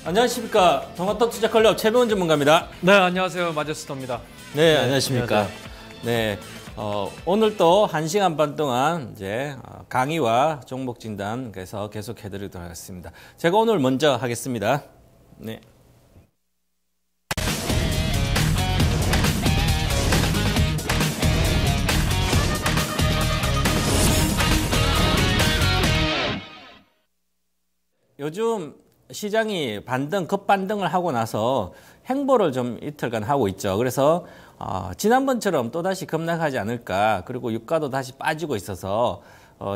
안녕하십니까. 동아투자클럽 최병훈 전문가입니다. 네, 안녕하세요. 마제스터입니다. 네, 안녕하십니까. 네, 오늘 또 1시간 반 동안 이제 강의와 종목 진단 그래서 계속 해드리도록 하겠습니다. 제가 오늘 먼저 하겠습니다. 네. 요즘 시장이 급반등을 하고 나서 행보를 좀 이틀간 하고 있죠. 그래서 지난번처럼 또다시 급락하지 않을까. 그리고 유가도 다시 빠지고 있어서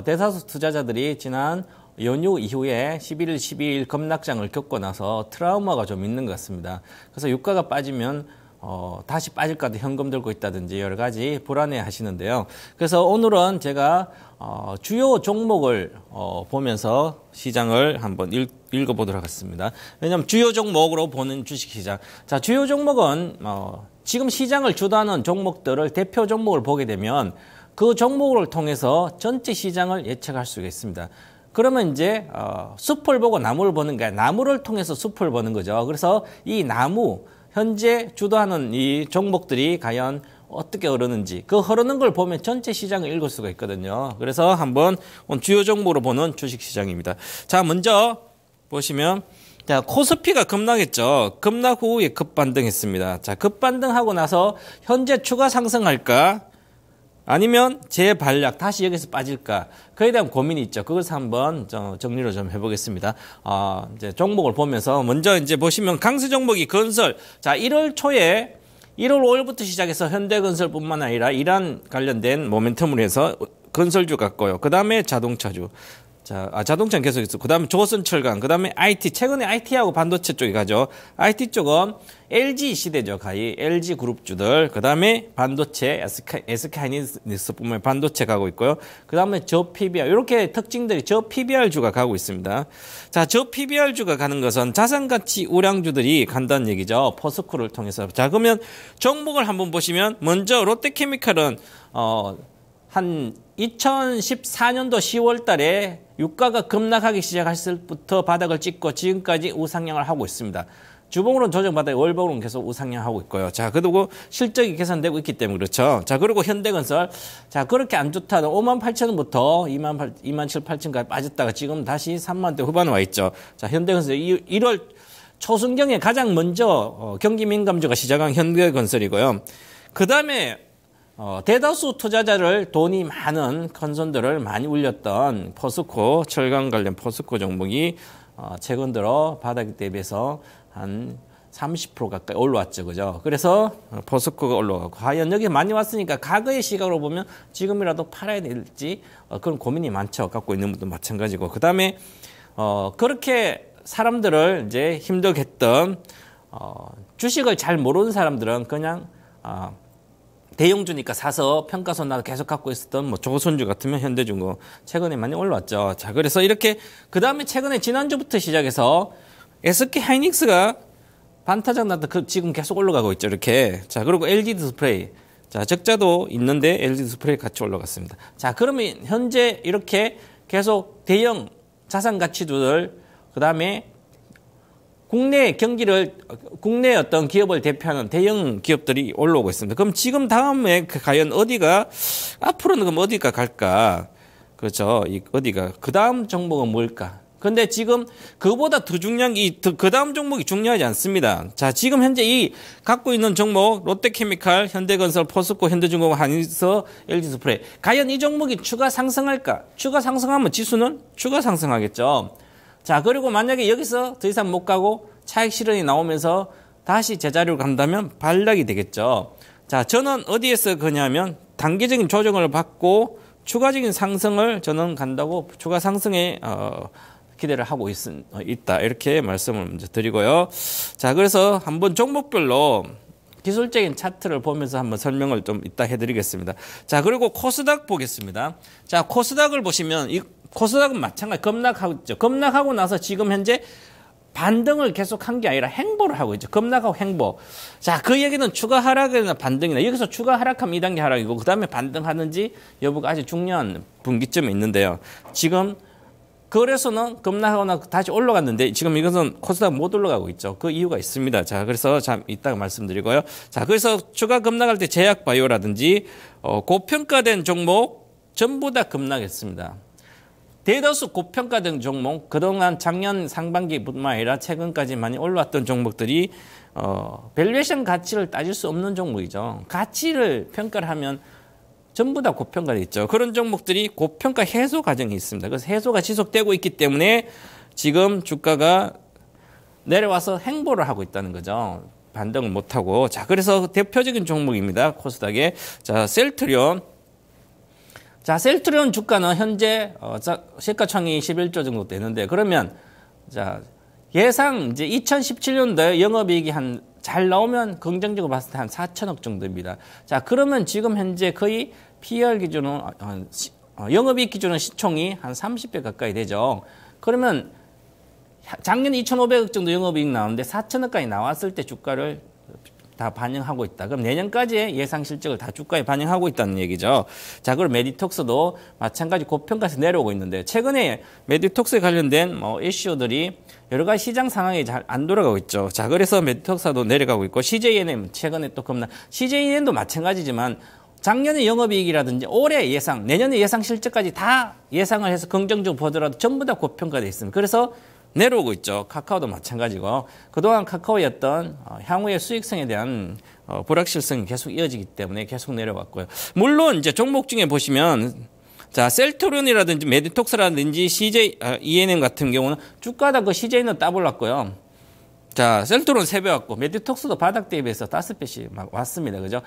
대다수 투자자들이 지난 연휴 이후에 11일, 12일 급락장을 겪고 나서 트라우마가 좀 있는 것 같습니다. 그래서 유가가 빠지면 다시 빠질까도 현금 들고 있다든지 여러 가지 불안해 하시는데요. 그래서 오늘은 제가 주요 종목을 보면서 시장을 한번 읽어보도록 하겠습니다. 왜냐하면 주요 종목으로 보는 주식시장. 자, 주요 종목은 지금 시장을 주도하는 종목들을 대표 종목을 보게 되면 그 종목을 통해서 전체 시장을 예측할 수가 있습니다. 그러면 이제 숲을 보고 나무를 보는 게 나무를 통해서 숲을 보는 거죠. 그래서 이 나무 현재 주도하는 이 종목들이 과연 어떻게 흐르는지 그 흐르는 걸 보면 전체 시장을 읽을 수가 있거든요. 그래서 한번 주요 종목으로 보는 주식시장입니다. 자, 먼저 보시면 자, 코스피가 급락했죠. 급락 후에 급반등했습니다. 자, 급반등하고 나서 현재 추가 상승할까? 아니면 재반락, 다시 여기서 빠질까? 그에 대한 고민이 있죠. 그것을 한번 정리를 좀 해보겠습니다. 이제 종목을 보면서 먼저 이제 보시면 강세 종목이 건설. 자, 1월 5일부터 시작해서 현대건설뿐만 아니라 이란 관련된 모멘텀으로 해서 건설주 같고요. 그 다음에 자동차주. 자, 자동차는 계속 있어. 그 다음에 조선철강, 그 다음에 IT. 최근에 IT하고 반도체 쪽이 가죠. IT 쪽은 LG 시대죠. 가히 LG 그룹주들. 그 다음에 반도체, SK하이닉스뿐만 반도체 가고 있고요. 그 다음에 저 PBR. 이렇게 특징들이 저 PBR주가 가고 있습니다. 자, 저 PBR주가 가는 것은 자산가치 우량주들이 간다는 얘기죠. 포스코를 통해서. 자, 그러면 종목을 한번 보시면 먼저 롯데케미칼은 한 2014년도 10월 달에 유가가 급락하기 시작했을 때부터 바닥을 찍고 지금까지 우상향을 하고 있습니다. 주봉으로는 조정바닥에 월봉으로는 계속 우상향하고 있고요. 자, 그리고 실적이 개선되고 있기 때문에 그렇죠. 자, 그리고 현대건설. 자, 그렇게 안 좋다는 58,000원부터 27,800원까지 빠졌다가 지금 다시 3만대 후반 와 있죠. 자, 현대건설 1월 초순경에 가장 먼저 경기 민감주가 시작한 현대건설이고요. 그 다음에 대다수 투자자를 돈이 많은 컨선들을 많이 울렸던 포스코, 철강 관련 포스코 종목이 최근 들어 바닥 대비해서 한 30% 가까이 올라왔죠. 그죠? 그래서 포스코가 올라가고 과연 여기 많이 왔으니까 과거의 시각으로 보면 지금이라도 팔아야 될지 그런 고민이 많죠. 갖고 있는 분도 마찬가지고. 그 다음에 그렇게 사람들을 이제 힘들게 했던 주식을 잘 모르는 사람들은 그냥 대형주니까 사서 평가손 나도 계속 갖고 있었던 뭐 조선주 같으면 현대중공 최근에 많이 올라왔죠. 자, 그래서 이렇게 그 다음에 최근에 지난주부터 시작해서 SK하이닉스가 반타작 났다 지금 계속 올라가고 있죠. 이렇게. 자, 그리고 LG 디스플레이. 자, 적자도 있는데 LG 디스플레이 같이 올라갔습니다. 자, 그러면 현재 이렇게 계속 대형 자산가치주들 그 다음에 국내 어떤 기업을 대표하는 대형 기업들이 올라오고 있습니다. 그럼 지금 다음에 과연 앞으로는 그럼 어디가 갈까? 그렇죠. 어디가, 그 다음 종목은 뭘까? 근데 지금 그보다 더 중요한 게 그 다음 종목이 중요하지 않습니다. 자, 지금 현재 이 갖고 있는 종목, 롯데케미칼, 현대건설, 포스코, 현대중공, 한일서, LG디스플레이. 과연 이 종목이 추가 상승할까? 추가 상승하면 지수는 추가 상승하겠죠. 자, 그리고 만약에 여기서 더 이상 못 가고 차익 실현이 나오면서 다시 제자리로 간다면 반락이 되겠죠. 자, 저는 어디에서 그냐면 단기적인 조정을 받고 추가적인 상승을 저는 간다고 추가 상승에 기대를 하고 있다. 이렇게 말씀을 먼저 드리고요. 자, 그래서 한번 종목별로 기술적인 차트를 보면서 한번 설명을 좀 이따 해드리겠습니다. 자, 그리고 코스닥 보겠습니다. 자, 코스닥을 보시면 코스닥은 마찬가지 급락하고 있죠. 급락하고 나서 지금 현재 반등을 계속 한 게 아니라 행보를 하고 있죠. 급락하고 행보. 자, 그 얘기는 추가 하락이나 반등이나 여기서 추가 하락하면 2단계 하락이고 그 다음에 반등하는지 여부가 아주 중요한 분기점이 있는데요. 지금 거래소는 급락하거나 다시 올라갔는데 지금 이것은 코스닥 못 올라가고 있죠. 그 이유가 있습니다. 자, 그래서 참 이따가 말씀드리고요. 자, 그래서 주가 급락할 때 제약바이오라든지 고평가된 종목 전부 다 급락했습니다. 대다수 고평가된 종목, 그동안 작년 상반기뿐만 아니라 최근까지 많이 올라왔던 종목들이 밸류에이션 가치를 따질 수 없는 종목이죠. 가치를 평가를 하면 전부 다 고평가돼 있죠. 그런 종목들이 고평가 해소 과정이 있습니다. 그래서 해소가 지속되고 있기 때문에 지금 주가가 내려와서 행보를 하고 있다는 거죠. 반등을 못하고. 자, 그래서 대표적인 종목입니다. 코스닥에. 자, 셀트리온. 자, 셀트리온 주가는 현재 시가총액이 11조 정도 되는데, 그러면 자, 예상 이제 2017년도에 영업이익이 잘 나오면 긍정적으로 봤을 때 한 4천억 정도입니다. 자, 그러면 지금 현재 거의 PER 기준은 영업이익 기준은 시총이 한 30배 가까이 되죠. 그러면 작년에 2,500억 정도 영업이익 나오는데 4천억까지 나왔을 때 주가를 다 반영하고 있다. 그럼 내년까지의 예상 실적을 다 주가에 반영하고 있다는 얘기죠. 자, 그리고 메디톡스도 마찬가지 고평가에서 내려오고 있는데, 최근에 메디톡스에 관련된 이슈들이 여러 가지 시장 상황이 잘 안 돌아가고 있죠. 자, 그래서 메디톡스도 내려가고 있고, CJNM 최근에 또 CJNM도 마찬가지지만 작년의 영업이익이라든지 올해 예상, 내년의 예상 실적까지 다 예상을 해서 긍정적으로 보더라도 전부 다 고평가되어 있습니다. 그래서 내려오고 있죠. 카카오도 마찬가지고, 그동안 카카오의 어떤 향후의 수익성에 대한 불확실성이 계속 이어지기 때문에 계속 내려왔고요. 물론 이제 종목 중에 보시면, 자, 셀트리온이라든지 메디톡스라든지 ENM 같은 경우는 주가다 그 CJ는 따블랐고요. 자, 셀트리온 3배 왔고, 메디톡스도 바닥 대비해서 5배씩 막 왔습니다. 그죠?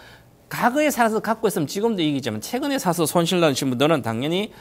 과거에 사서 갖고 있으면 지금도 이기지만, 최근에 사서 손실 나신 분들은 당연히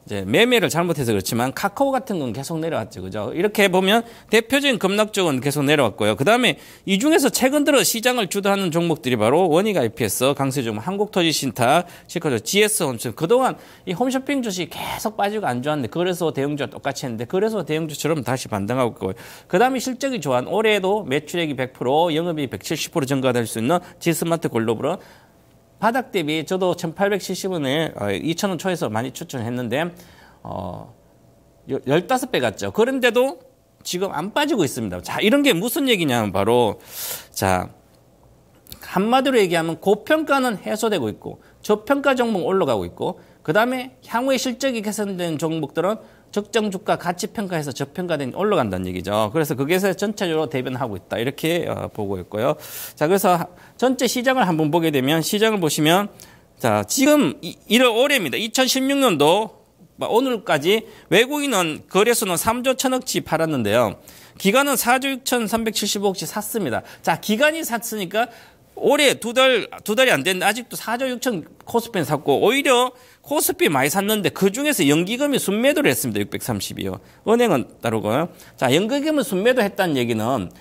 이제 매매를 잘못해서 그렇지만 카카오 같은 건 계속 내려왔죠. 그죠? 이렇게 보면 대표적인 급락 쪽은 계속 내려왔고요. 그 다음에 이 중에서 최근 들어 시장을 주도하는 종목들이 바로 원익 IPS, 강세종목, 한국토지신탁, 시커저 GS홈쇼핑. 그동안 이 홈쇼핑 주식이 계속 빠지고 안 좋았는데, 거래소 대형주와 똑같이 했는데, 거래소 대형주처럼 다시 반등하고 있고요. 그 다음에 실적이 좋아한 올해에도 매출액이 100%, 영업이익이 170% 증가될 수 있는 지스마트 글로벌은 바닥 대비 저도 1,870원에 2,000원 초에서 많이 추천했는데 15배 갔죠. 그런데도 지금 안 빠지고 있습니다. 자, 이런 게 무슨 얘기냐면 바로, 자, 한마디로 얘기하면 고평가는 해소되고 있고 저평가 종목 올라가고 있고, 그 다음에 향후에 실적이 개선된 종목들은 적정 주가 가치 평가해서 저평가된 올라간다는 얘기죠. 그래서 그게서 전체적으로 대변하고 있다. 이렇게 보고 있고요. 자, 그래서 전체 시장을 한번 보게 되면, 시장을 보시면, 자, 지금 1월 올해입니다. 2016년도 오늘까지 외국인은 거래소는 3조 1천억치 팔았는데요. 기관은 4조 6,375억치 샀습니다. 자, 기관이 샀으니까 올해 두 달이 안 됐는데 아직도 4조 6천 코스피는 샀고, 오히려 코스피 많이 샀는데 그 중에서 연기금이 순매도를 했습니다. 630이요. 은행은 따르고요. 자, 연기금을 순매도 했다는 얘기는,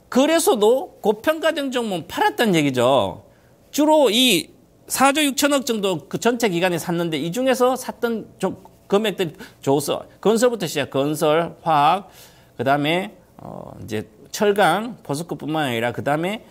거래소도 고평가된 종목 팔았다는 얘기죠. 주로 이 4조 6천억 정도 그 전체 기간에 샀는데, 이 중에서 샀던 금액들이 건설부터 시작, 건설, 화학, 그 다음에 이제 철강, 포스코뿐만 아니라 그 다음에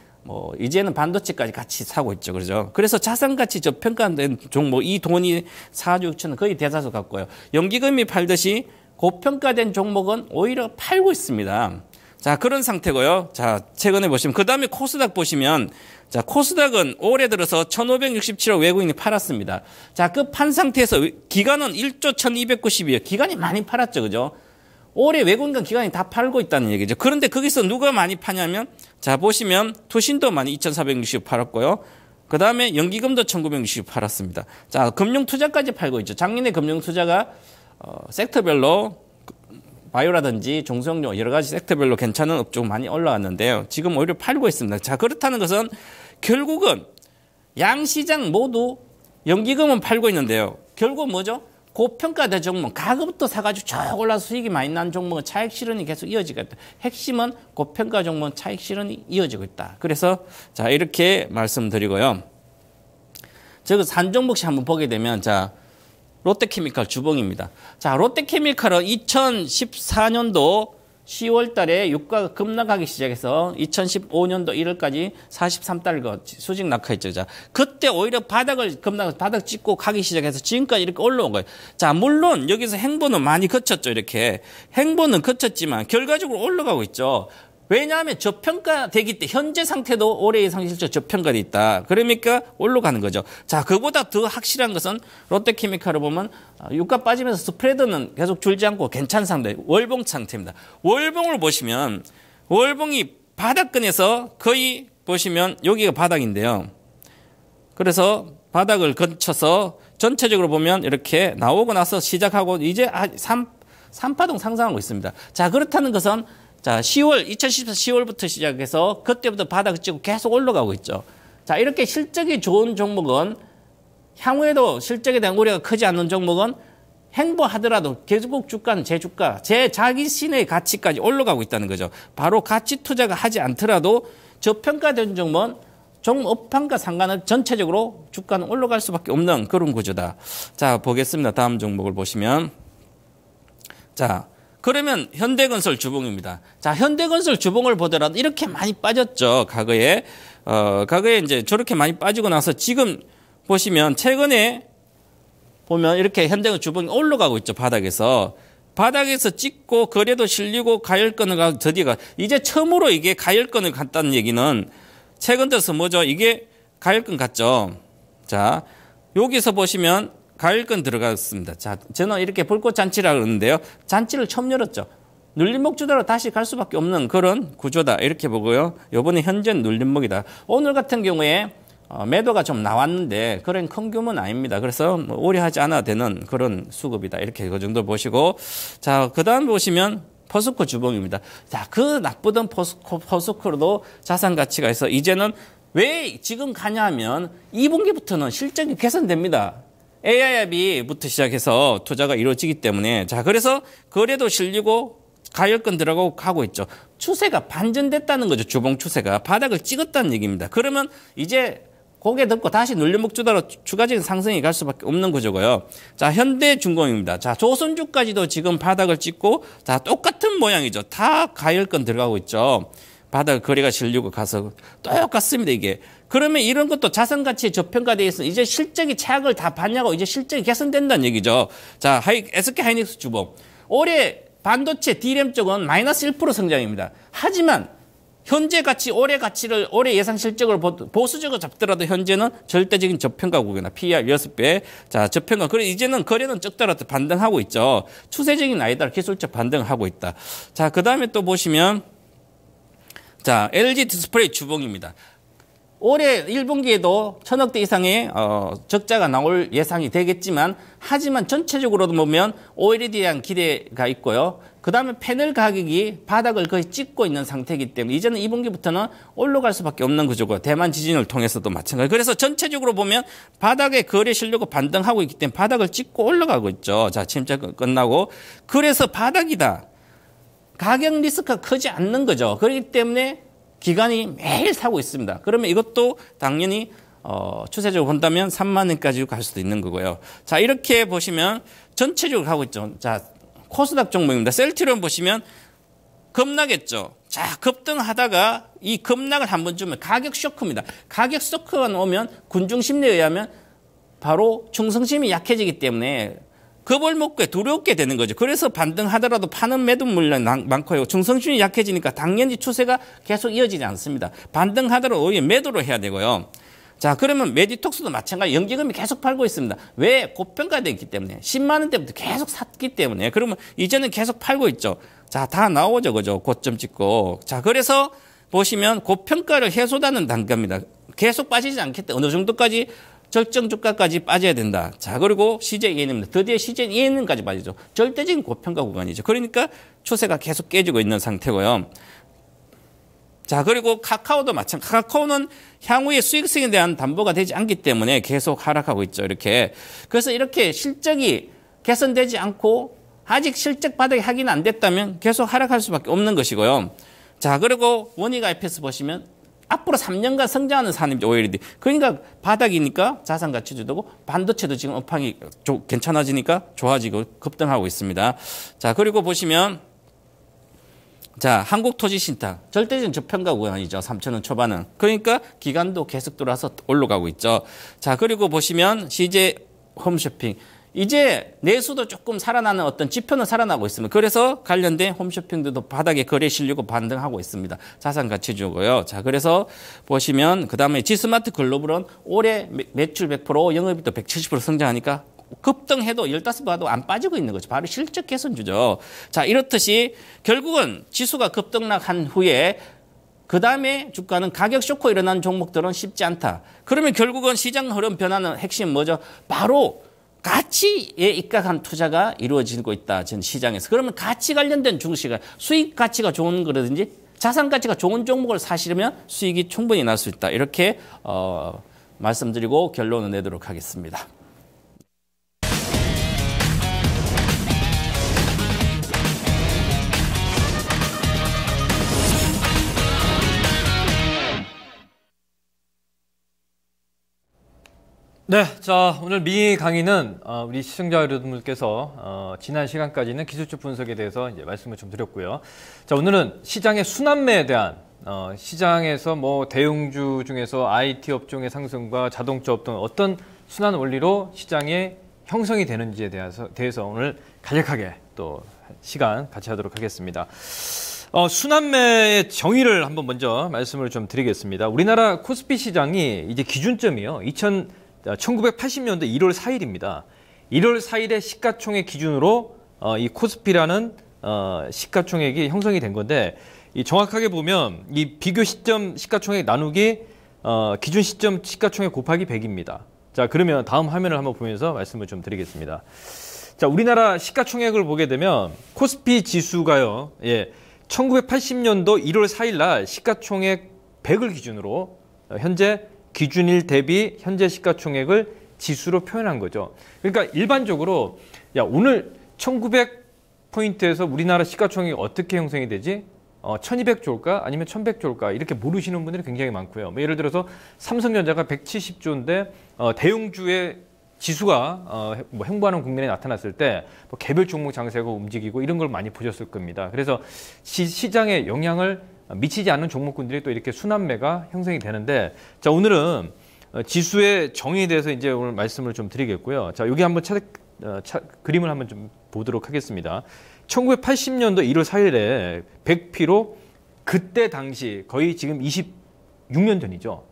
이제는 반도체까지 같이 사고 있죠. 그러죠. 그래서 자산가치 저평가된 종목, 이 돈이 4조 6천원 거의 대다수 갖고요. 연기금이 팔듯이 고평가된 종목은 오히려 팔고 있습니다. 자, 그런 상태고요. 자, 최근에 보시면, 그 다음에 코스닥 보시면, 자, 코스닥은 올해 들어서 1,567억 외국인이 팔았습니다. 자, 그 판 상태에서 기간은 1조 1,292억. 기간이 많이 팔았죠. 그죠? 올해 외국인 기관이 다 팔고 있다는 얘기죠. 그런데 거기서 누가 많이 파냐면, 자, 보시면 투신도 많이 2,460 팔았고요. 그 다음에 연기금도 1,960 팔았습니다. 자, 금융투자까지 팔고 있죠. 작년에 금융투자가 섹터별로 바이오라든지 중소형료 여러 가지 섹터별로 괜찮은 업종 많이 올라왔는데요. 지금 오히려 팔고 있습니다. 자, 그렇다는 것은 결국은 양시장 모두 연기금은 팔고 있는데요. 결국 뭐죠? 고평가된 종목, 가격부터 사가지고 쭉 올라서 수익이 많이 난 종목은 차익 실현이 계속 이어지고 있다. 핵심은 고평가 종목은 차익 실현이 이어지고 있다. 그래서 자, 이렇게 말씀드리고요. 저거 산 종목씩 한번 보게 되면, 자, 롯데케미칼 주봉입니다. 자, 롯데케미칼은 2014년도 10월 달에 유가가 급락하기 시작해서 2015년도 1월까지 43달러 수직 낙하했죠. 자, 그때 오히려 바닥 찍고 가기 시작해서 지금까지 이렇게 올라온 거예요. 자, 물론 여기서 행보는 많이 거쳤죠. 이렇게. 행보는 거쳤지만 결과적으로 올라가고 있죠. 왜냐하면 저평가되기 때 현재 상태도 올해 예상 실적 저평가돼 있다. 그러니까 올라가는 거죠. 자, 그보다 더 확실한 것은 롯데케미칼을 보면 유가 빠지면서 스프레드는 계속 줄지 않고 괜찮은 상태, 월봉 상태입니다. 월봉을 보시면 월봉이 바닥권에서 거의 보시면 여기가 바닥인데요. 그래서 바닥을 거쳐서 전체적으로 보면 이렇게 나오고 나서 시작하고 이제 3파동 상승하고 있습니다. 자, 그렇다는 것은 자, 2014 10월부터 시작해서 그때부터 바닥을 찍고 계속 올라가고 있죠. 자, 이렇게 실적이 좋은 종목은 향후에도 실적에 대한 우려가 크지 않는 종목은 행보하더라도 결국 주가는 제 주가, 제 자기 신의 가치까지 올라가고 있다는 거죠. 바로 가치 투자가 하지 않더라도 저평가된 종목은 종업판과 상관을 전체적으로 주가는 올라갈 수밖에 없는 그런 구조다. 자, 보겠습니다. 다음 종목을 보시면. 자, 그러면 현대건설 주봉입니다. 자, 현대건설 주봉을 보더라도 이렇게 많이 빠졌죠. 과거에 이제 저렇게 많이 빠지고 나서 지금 보시면 최근에 보면 이렇게 현대건설 주봉이 올라가고 있죠. 바닥에서 찍고 거래도 실리고 가열권을 가고 드디어 이제 처음으로 이게 가열권을 갔다는 얘기는 최근 들어서 뭐죠? 이게 가열권 갔죠. 자, 여기서 보시면 가열권 들어갔습니다. 자, 저는 이렇게 불꽃 잔치라 그러는데요. 잔치를 처음 열었죠. 눌림목 주다로 다시 갈 수밖에 없는 그런 구조다. 이렇게 보고요. 요번에 현재 눌림목이다. 오늘 같은 경우에 매도가 좀 나왔는데 그런 큰 규모는 아닙니다. 그래서 뭐 우려하지 않아도 되는 그런 수급이다. 이렇게 그 정도 보시고. 자, 그 다음 보시면 포스코 주봉입니다. 자, 그 나쁘던 포스코로도 자산 가치가 있어. 이제는 왜 지금 가냐 하면 2분기부터는 실적이 개선됩니다. AIB부터 시작해서 투자가 이루어지기 때문에 자, 그래서 거래도 실리고 가열권 들어가고 가고 있죠. 추세가 반전됐다는 거죠. 주봉 추세가 바닥을 찍었다는 얘기입니다. 그러면 이제 고개 듣고 다시 눌림목 주다로 추가적인 상승이 갈 수밖에 없는 구조고요. 자, 현대중공입니다. 자, 조선주까지도 지금 바닥을 찍고 자, 똑같은 모양이죠. 다 가열권 들어가고 있죠. 바닥 거래가 실리고 가서 똑같습니다. 이게. 그러면 이런 것도 자산 가치에 저평가되어 있어 이제 실적이 차익을 다 봤냐고 이제 실적이 개선된다는 얘기죠. 자, SK 하이닉스 주봉. 올해 반도체 D램 쪽은 마이너스 1% 성장입니다. 하지만 현재 가치, 올해 예상 실적을 보수적으로 잡더라도 현재는 절대적인 저평가 구간이나 PER 6배. 자, 저평가. 그래, 이제는 거래는 적더라도 반등하고 있죠. 추세적인 아이들 기술적 반등하고 있다. 자, 그 다음에 또 보시면 자, LG 디스플레이 주봉입니다. 올해 1분기에도 1,000억대 이상의 적자가 나올 예상이 되겠지만 하지만 전체적으로도 보면 OLED에 대한 기대가 있고요. 그다음에 패널 가격이 바닥을 거의 찍고 있는 상태이기 때문에 이제는 2분기부터는 올라갈 수밖에 없는 구조고 대만 지진을 통해서도 마찬가지. 그래서 전체적으로 보면 바닥에 거래 실려고 반등하고 있기 때문에 바닥을 찍고 올라가고 있죠. 자, 침착 끝나고 그래서 바닥이다. 가격 리스크가 크지 않는 거죠. 그렇기 때문에 기관이 매일 사고 있습니다. 그러면 이것도 당연히 추세적으로 본다면 3만 원까지 갈 수도 있는 거고요. 자, 이렇게 보시면 전체적으로 가고 있죠. 자, 코스닥 종목입니다. 셀트리온 보시면 급락했죠. 자, 급등하다가 이 급락을 한번 주면 가격 쇼크입니다. 가격 쇼크가 오면 군중 심리에 의하면 바로 충성심이 약해지기 때문에 겁을 먹고 두렵게 되는 거죠. 그래서 반등하더라도 파는 매도 물량이 많고요. 충성심이 약해지니까 당연히 추세가 계속 이어지지 않습니다. 반등하더라도 오히려 매도를 해야 되고요. 자, 그러면 메디톡스도 마찬가지 연기금이 계속 팔고 있습니다. 왜? 고평가되어 있기 때문에 10만 원대부터 계속 샀기 때문에 그러면 이제는 계속 팔고 있죠. 자, 다 나오죠. 그죠? 고점 찍고. 자, 그래서 보시면 고평가를 해소하는 단계입니다. 계속 빠지지 않기 때문에 어느 정도까지 절정 주가까지 빠져야 된다. 자, 그리고 CJEN입니다. 드디어 CJEN까지 빠지죠. 절대적인 고평가 구간이죠. 그러니까 추세가 계속 깨지고 있는 상태고요. 자, 그리고 카카오도 마찬가지. 카카오는 향후의 수익성에 대한 담보가 되지 않기 때문에 계속 하락하고 있죠. 이렇게. 그래서 이렇게 실적이 개선되지 않고 아직 실적 바닥이 확인 안 됐다면 계속 하락할 수밖에 없는 것이고요. 자, 그리고 원익 IPS 보시면 앞으로 3년간 성장하는 산업이죠. OLED. 그러니까 바닥이니까 자산 가치도 되고 반도체도 지금 업황이 괜찮아지니까 좋아지고 급등하고 있습니다. 자, 그리고 보시면 자, 한국토지신탁 절대적인 저평가 구간이죠. 3,000원 초반은. 그러니까 기간도 계속 들어와서 올라가고 있죠. 자, 그리고 보시면 CJ 홈쇼핑. 이제 내수도 조금 살아나는 어떤 지표는 살아나고 있습니다. 그래서 관련된 홈쇼핑들도 바닥에 거래 실리고 반등하고 있습니다. 자산 가치 주고요. 자, 그래서 보시면 그다음에 지스마트 글로벌은 올해 매출 100%, 영업이익도 170% 성장하니까 급등해도 15번 안 빠지고 있는 거죠. 바로 실적 개선주죠. 자, 이렇듯이 결국은 지수가 급등락한 후에 그 다음에 주가는 가격 쇼크 일어난 종목들은 쉽지 않다. 그러면 결국은 시장 흐름 변화는 핵심 뭐죠? 바로 가치에 입각한 투자가 이루어지고 있다. 전 시장에서. 그러면 가치 관련된 주식을 수익 가치가 좋은 거라든지 자산 가치가 좋은 종목을 사시려면 수익이 충분히 날 수 있다. 이렇게 말씀드리고 결론을 내도록 하겠습니다. 네, 자 오늘 미 강의는 우리 시청자 여러분들께서 지난 시간까지는 기술적 분석에 대해서 이제 말씀을 좀 드렸고요. 자 오늘은 시장의 순환매에 대한 시장에서 뭐 대형주 중에서 IT 업종의 상승과 자동차 업종 어떤 순환 원리로 시장이 형성이 되는지에 대해서 오늘 간략하게 또 시간 같이 하도록 하겠습니다. 순환매의 정의를 한번 먼저 말씀을 좀 드리겠습니다. 우리나라 코스피 시장이 이제 기준점이요. 1980년도 1월 4일입니다. 1월 4일에 시가총액 기준으로 이 코스피라는 시가총액이 형성이 된 건데 이 정확하게 보면 이 비교 시점 시가총액 나누기 기준 시점 시가총액 곱하기 100입니다. 자 그러면 다음 화면을 한번 보면서 말씀을 좀 드리겠습니다. 자 우리나라 시가총액을 보게 되면 코스피 지수가요. 1980년도 1월 4일 날 시가총액 100을 기준으로 현재 기준일 대비 현재 시가총액을 지수로 표현한 거죠. 그러니까 일반적으로 오늘 1900포인트에서 우리나라 시가총액이 어떻게 형성이 되지? 1200 좋을까? 아니면 1100 좋을까? 이렇게 모르시는 분들이 굉장히 많고요. 예를 들어서 삼성전자가 170조인데 대형주의 지수가 행보하는 국면에 나타났을 때 개별 종목 장세가 움직이고 이런 걸 많이 보셨을 겁니다. 그래서 시장에 영향을 미치지 않는 종목군들이 또 이렇게 순환매가 형성이 되는데 자 오늘은 지수의 정의에 대해서 이제 오늘 말씀을 좀 드리겠고요. 자 여기 한번 그림을 한번 좀 보도록 하겠습니다. 1980년도 1월 4일에 100피로 그때 당시 거의 지금 26년 전이죠.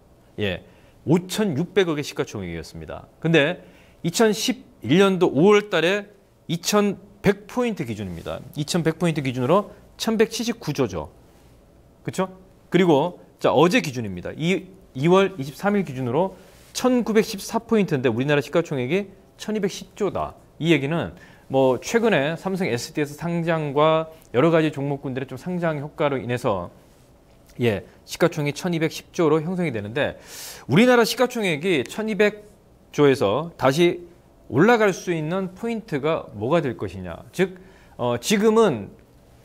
5,600억의 시가총액이었습니다. 근데 2011년도 5월 달에 2,100포인트 기준입니다. 2,100포인트 기준으로 1,179조죠. 그렇죠? 그리고 자 어제 기준입니다. 2월 23일 기준으로 1914포인트인데 우리나라 시가총액이 1210조다. 이 얘기는 뭐 최근에 삼성 SDS 상장과 여러 가지 종목군들의 좀 상장 효과로 인해서 시가총액이 1210조로 형성이 되는데 우리나라 시가총액이 1200조에서 다시 올라갈 수 있는 포인트가 뭐가 될 것이냐. 즉 지금은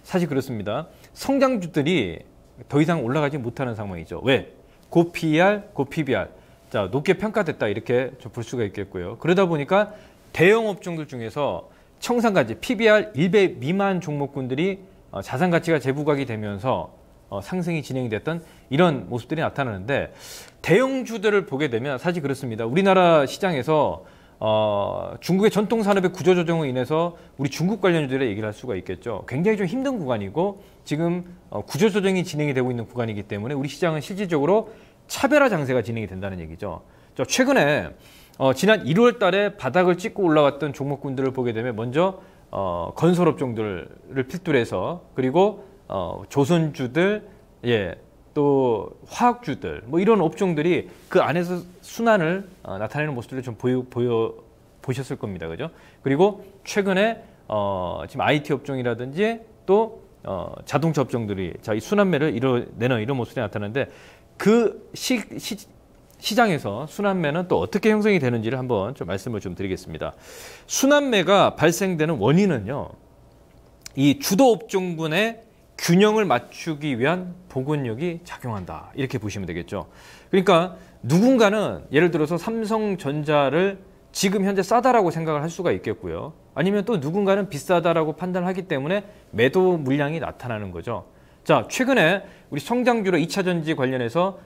사실 그렇습니다. 성장주들이 더 이상 올라가지 못하는 상황이죠. 왜? 고 PER, 고 PBR. 자, 높게 평가됐다 이렇게 볼 수가 있겠고요. 그러다 보니까 대형 업종들 중에서 청산가치 PBR 1배 미만 종목군들이 자산 가치가 재부각이 되면서 상승이 진행이 됐던 이런 모습들이 나타나는데 대형주들을 보게 되면 사실 그렇습니다. 우리나라 시장에서 중국의 전통 산업의 구조 조정으로 인해서 우리 중국 관련주들의 얘기를 할 수가 있겠죠. 굉장히 좀 힘든 구간이고 지금 구조 조정이 진행이 되고 있는 구간이기 때문에 우리 시장은 실질적으로 차별화 장세가 진행이 된다는 얘기죠. 최근에 지난 1월 달에 바닥을 찍고 올라왔던 종목군들을 보게 되면 먼저 건설업종들을 필두로 해서 그리고 조선주들 또 화학주들 뭐 이런 업종들이 그 안에서 순환을 나타내는 모습들을 좀 보셨을 겁니다. 그죠? 그리고 최근에 지금 IT 업종이라든지 또 자동차 업종들이 이 순환매를 이뤄내는 이런 모습이 나타나는데 그 시장에서 순환매는 또 어떻게 형성이 되는지를 한번 좀 말씀을 좀 드리겠습니다. 순환매가 발생되는 원인은요. 이 주도 업종군의 균형을 맞추기 위한 복원력이 작용한다. 이렇게 보시면 되겠죠. 그러니까 누군가는 예를 들어서 삼성전자를 지금 현재 싸다라고 생각을 할 수가 있겠고요. 아니면 또 누군가는 비싸다라고 판단하기 때문에 매도 물량이 나타나는 거죠. 자, 최근에 우리 성장주로 2차 전지 관련해서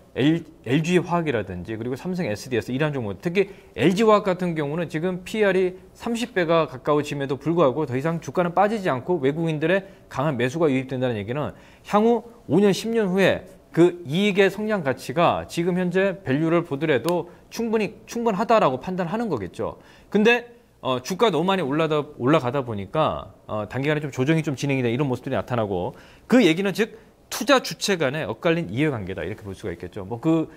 LG화학이라든지 그리고 삼성 SDS 이런 종목, 특히 LG화학 같은 경우는 지금 PER이 30배가 가까워짐에도 불구하고 더 이상 주가는 빠지지 않고 외국인들의 강한 매수가 유입된다는 얘기는 향후 5년, 10년 후에 그 이익의 성장 가치가 지금 현재 밸류를 보더라도 충분하다라고 판단하는 거겠죠. 근데 주가 너무 많이 올라가다 보니까 단기간에 좀 조정이 좀 진행이 돼 이런 모습들이 나타나고, 그 얘기는 즉 투자 주체 간의 엇갈린 이해관계다 이렇게 볼 수가 있겠죠. 뭐 그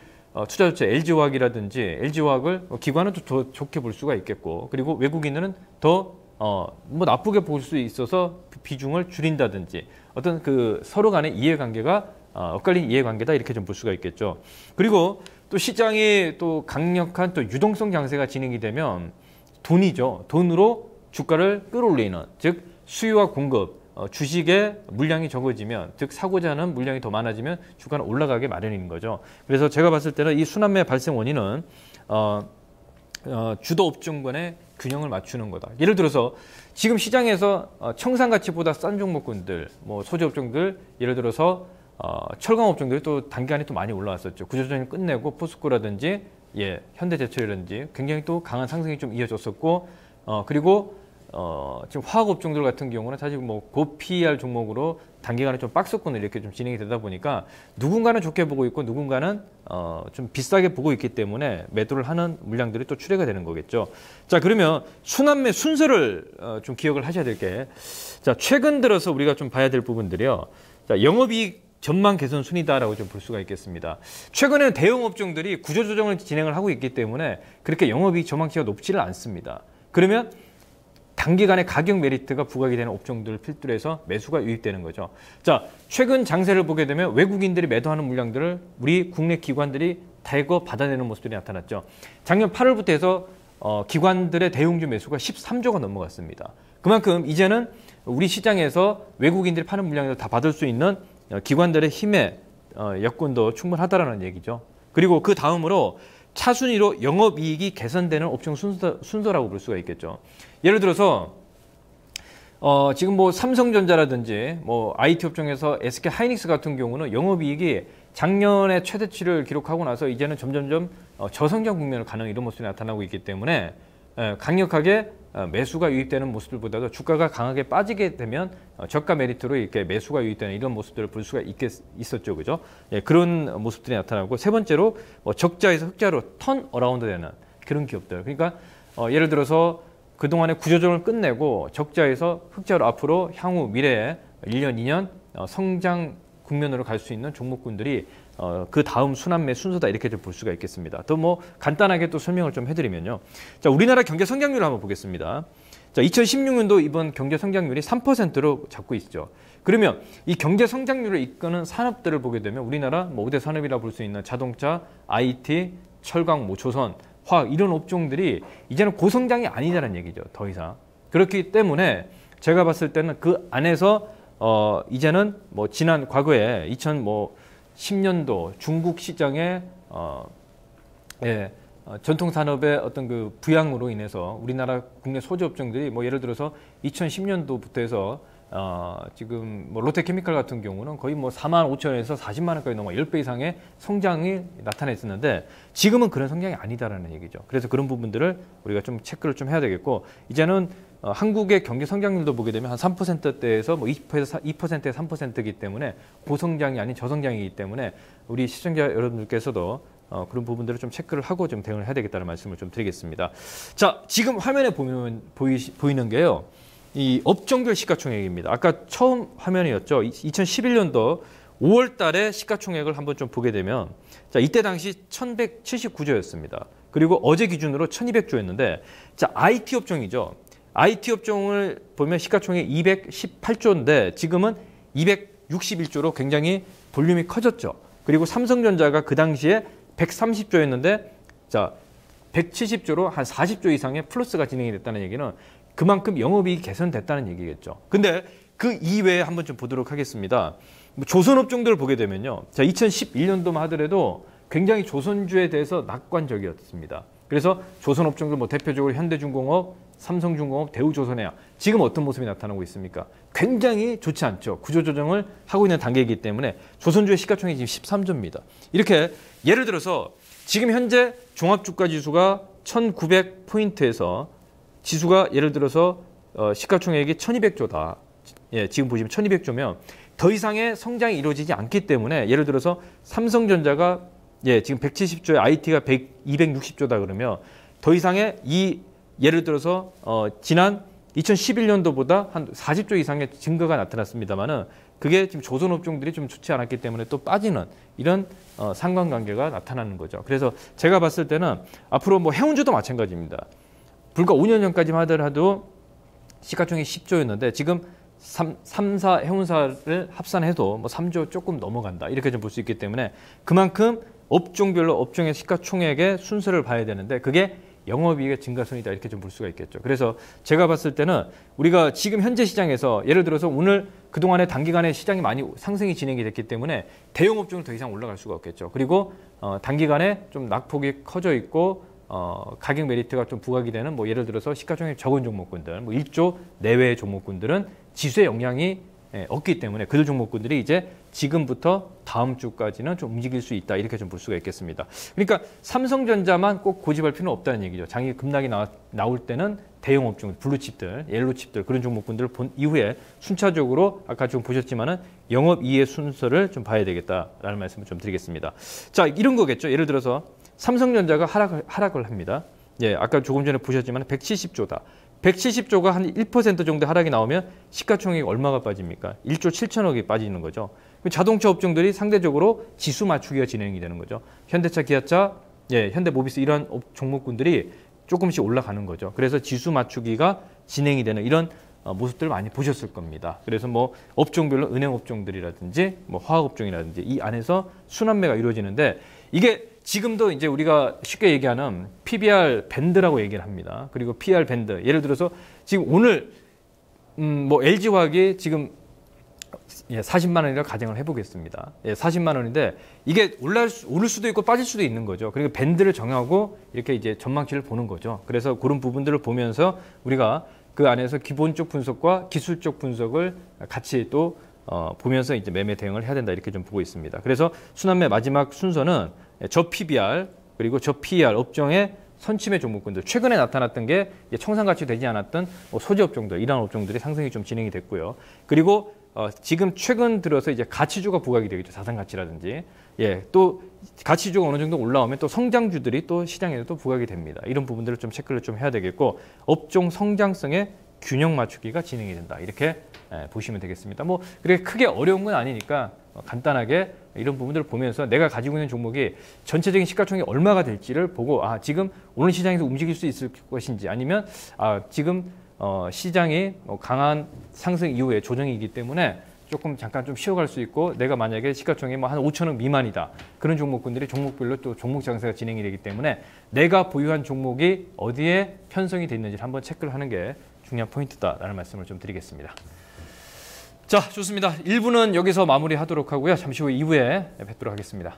투자 주체 LG화학이라든지 LG화학을 기관은 더 좋게 볼 수가 있겠고, 그리고 외국인은 더 뭐 나쁘게 볼 수 있어서 비중을 줄인다든지 어떤 그 서로 간의 이해관계가 엇갈린 이해관계다 이렇게 좀 볼 수가 있겠죠. 그리고 또 시장이 또 강력한 또 유동성 장세가 진행이 되면 돈이죠. 돈으로 주가를 끌어올리는, 즉 수요와 공급, 주식의 물량이 적어지면, 즉 사고자 하는 물량이 더 많아지면 주가는 올라가게 마련인 거죠. 그래서 제가 봤을 때는 이 순환매 발생 원인은 주도 업종 간의 균형을 맞추는 거다. 예를 들어서 지금 시장에서 청산 가치보다 싼 종목군들, 뭐 소재 업종들, 예를 들어서 철강 업종들이 또 단기간에 또 많이 올라왔었죠. 구조조정을 끝내고 포스코라든지 현대제철이라든지 굉장히 또 강한 상승이 좀 이어졌었고, 그리고 지금 화학 업종들 같은 경우는 사실 뭐 고PER 종목으로 단기간에 좀 박스권을 이렇게 좀 진행이 되다 보니까 누군가는 좋게 보고 있고 누군가는 좀 비싸게 보고 있기 때문에 매도를 하는 물량들이 또 출회가 되는 거겠죠. 자, 그러면 순환매 순서를 좀 기억을 하셔야 될 게, 자, 최근 들어서 우리가 좀 봐야 될 부분들이요. 자, 영업이익 전망 개선 순이다라고 좀 볼 수가 있겠습니다. 최근에는 대형 업종들이 구조조정을 진행을 하고 있기 때문에 그렇게 영업이익 전망치가 높지를 않습니다. 그러면 단기간에 가격 메리트가 부각이 되는 업종들을 필두로 해서 매수가 유입되는 거죠. 자, 최근 장세를 보게 되면 외국인들이 매도하는 물량들을 우리 국내 기관들이 대거 받아내는 모습들이 나타났죠. 작년 8월부터 해서 기관들의 대형주 매수가 13조가 넘어갔습니다. 그만큼 이제는 우리 시장에서 외국인들이 파는 물량을 다 받을 수 있는 기관들의 힘의 여건도 충분하다라는 얘기죠. 그리고 그 다음으로 차순위로 영업이익이 개선되는 업종 순서라고 볼 수가 있겠죠. 예를 들어서 지금 뭐 삼성전자라든지 뭐 IT 업종에서 SK 하이닉스 같은 경우는 영업이익이 작년에 최대치를 기록하고 나서 이제는 점점점 저성장 국면을 가는 이런 모습이 나타나고 있기 때문에 강력하게 매수가 유입되는 모습들보다도 주가가 강하게 빠지게 되면 저가 메리트로 이렇게 매수가 유입되는 이런 모습들을 볼 수가 있었죠, 그죠? 그런 모습들이 나타나고, 세 번째로 적자에서 흑자로 턴 어라운드 되는 그런 기업들. 그러니까 예를 들어서 그동안의 구조조정을 끝내고 적자에서 흑자로 앞으로 향후 미래에 1년, 2년 성장 국면으로 갈 수 있는 종목군들이 그 다음 순환매 순서다 이렇게 좀 볼 수가 있겠습니다. 또 뭐 간단하게 또 설명을 좀 해드리면요. 자, 우리나라 경제 성장률을 한번 보겠습니다. 자, 2016년도 이번 경제 성장률이 3%로 잡고 있죠. 그러면 이 경제 성장률을 이끄는 산업들을 보게 되면 우리나라 뭐 5대 산업이라 볼 수 있는 자동차, IT, 철강, 뭐 조선, 화학 이런 업종들이 이제는 고성장이 아니다라는 얘기죠. 더 이상. 그렇기 때문에 제가 봤을 때는 그 안에서 이제는 뭐 지난 과거에 2010년도 중국 시장의 전통 산업의 어떤 그 부양으로 인해서 우리나라 국내 소재 업종들이 뭐 예를 들어서 2010년도부터 해서 지금 뭐 롯데케미칼 같은 경우는 거의 뭐 4만 5천에서 40만 원까지 넘어 10배 이상의 성장이 나타냈었는데 지금은 그런 성장이 아니다라는 얘기죠. 그래서 그런 부분들을 우리가 좀 체크를 좀 해야 되겠고, 이제는 한국의 경제 성장률도 보게 되면 한 3%대에서 뭐 2%에 3%이기 때문에 고성장이 아닌 저성장이기 때문에 우리 시청자 여러분들께서도 그런 부분들을 좀 체크를 하고 좀 대응을 해야 되겠다는 말씀을 좀 드리겠습니다. 자, 지금 화면에 보면 보이는 게요. 이 업종별 시가총액입니다. 아까 처음 화면이었죠. 2011년도 5월 달에 시가총액을 한번 좀 보게 되면, 자, 이때 당시 1179조였습니다. 그리고 어제 기준으로 1200조였는데, 자, IT 업종이죠. IT 업종을 보면 시가총액 218조인데 지금은 261조로 굉장히 볼륨이 커졌죠. 그리고 삼성전자가 그 당시에 130조였는데 자, 170조로 한 40조 이상의 플러스가 진행이 됐다는 얘기는 그만큼 영업이익이 개선됐다는 얘기겠죠. 근데 그 이외에 한번 좀 보도록 하겠습니다. 조선 업종들을 보게 되면요. 자, 2011년도만 하더라도 굉장히 조선주에 대해서 낙관적이었습니다. 그래서 조선 업종들 뭐 대표적으로 현대중공업, 삼성중공업, 대우조선해양 지금 어떤 모습이 나타나고 있습니까? 굉장히 좋지 않죠. 구조조정을 하고 있는 단계이기 때문에 조선주의 시가총액이 지금 13조입니다. 이렇게 예를 들어서 지금 현재 종합주가지수가 1900포인트에서 지수가 예를 들어서 시가총액이 1200조다. 예, 지금 보시면 1200조면 더 이상의 성장이 이루어지지 않기 때문에 예를 들어서 삼성전자가 지금 170조에 IT가 260조다 그러면 더 이상의 예를 들어서 지난 2011년도보다 한 40조 이상의 증가가 나타났습니다만은 그게 지금 조선업종들이 좀 좋지 않았기 때문에 또 빠지는 이런 상관관계가 나타나는 거죠. 그래서 제가 봤을 때는 앞으로 뭐 해운주도 마찬가지입니다. 불과 5년 전까지만 하더라도 시가총액이 10조였는데 지금 3사 해운사를 합산해도 뭐 3조 조금 넘어간다. 이렇게 좀 볼 수 있기 때문에 그만큼 업종별로 업종의 시가총액의 순서를 봐야 되는데 그게 영업이익의 증가선이다. 이렇게 좀 볼 수가 있겠죠. 그래서 제가 봤을 때는 우리가 지금 현재 시장에서 예를 들어서 오늘 그동안에 단기간에 시장이 많이 상승이 진행이 됐기 때문에 대형 업종은 더 이상 올라갈 수가 없겠죠. 그리고 단기간에 좀 낙폭이 커져 있고 가격 메리트가 좀 부각이 되는 뭐 예를 들어서 시가총액 적은 종목군들, 뭐 1조 내외의 종목군들은 지수에 영향이 없기 때문에 그들 종목군들이 이제 지금부터 다음 주까지는 좀 움직일 수 있다. 이렇게 좀 볼 수가 있겠습니다. 그러니까 삼성전자만 꼭 고집할 필요는 없다는 얘기죠. 장기 급락이 나올 때는 대형 업종, 블루칩들, 옐로칩들 그런 종목군들을 본 이후에 순차적으로 아까 좀 보셨지만은 영업이익의 순서를 좀 봐야 되겠다라는 말씀을 좀 드리겠습니다. 자, 이런 거겠죠. 예를 들어서 삼성전자가 하락을 합니다. 예, 아까 조금 전에 보셨지만 170조다. 170조가 한 1% 정도 하락이 나오면 시가총액이 얼마가 빠집니까? 1조 7천억이 빠지는 거죠. 자동차 업종들이 상대적으로 지수 맞추기가 진행이 되는 거죠. 현대차, 기아차, 현대모비스 이런 종목군들이 조금씩 올라가는 거죠. 그래서 지수 맞추기가 진행이 되는 이런 모습들을 많이 보셨을 겁니다. 그래서 뭐 업종별로 은행 업종들이라든지 뭐 화학 업종이라든지 이 안에서 순환매가 이루어지는데 이게 지금도 이제 우리가 쉽게 얘기하는 PBR 밴드라고 얘기를 합니다. 그리고 PR 밴드. 예를 들어서 지금 오늘 뭐 LG화학이 지금 40만 원이라고 가정을 해보겠습니다. 40만 원인데 이게 오를 수도 있고 빠질 수도 있는 거죠. 그리고 밴드를 정하고 이렇게 이제 전망치를 보는 거죠. 그래서 그런 부분들을 보면서 우리가 그 안에서 기본적 분석과 기술적 분석을 같이 또 보면서 이제 매매 대응을 해야 된다. 이렇게 좀 보고 있습니다. 그래서 순환매 마지막 순서는 저 PBR 그리고 저 PER 업종의 선침의 종목군들 최근에 나타났던 게 청산가치 되지 않았던 소재 업종들 이러한 업종들이 상승이 좀 진행이 됐고요. 그리고 지금 최근 들어서 이제 가치주가 부각이 되겠죠. 자산가치라든지 또 가치주가 어느 정도 올라오면 또 성장주들이 또 시장에 또 부각이 됩니다. 이런 부분들을 좀 체크를 좀 해야 되겠고 업종 성장성의 균형 맞추기가 진행이 된다. 이렇게 보시면 되겠습니다. 뭐 그렇게 크게 어려운 건 아니니까 간단하게 이런 부분들을 보면서 내가 가지고 있는 종목이 전체적인 시가총액이 얼마가 될지를 보고 지금 오늘 시장에서 움직일 수 있을 것인지 아니면 지금 시장이 강한 상승 이후에 조정이기 때문에 조금 잠깐 좀 쉬어갈 수 있고 내가 만약에 시가총액이 한 5천억 미만이다. 그런 종목군들이 종목별로 또 종목 장세가 진행이 되기 때문에 내가 보유한 종목이 어디에 편성이 돼 있는지를 한번 체크를 하는 게 중요한 포인트다라는 말씀을 좀 드리겠습니다. 자, 좋습니다. 1부는 여기서 마무리하도록 하고요. 잠시 후 2부에 뵙도록 하겠습니다.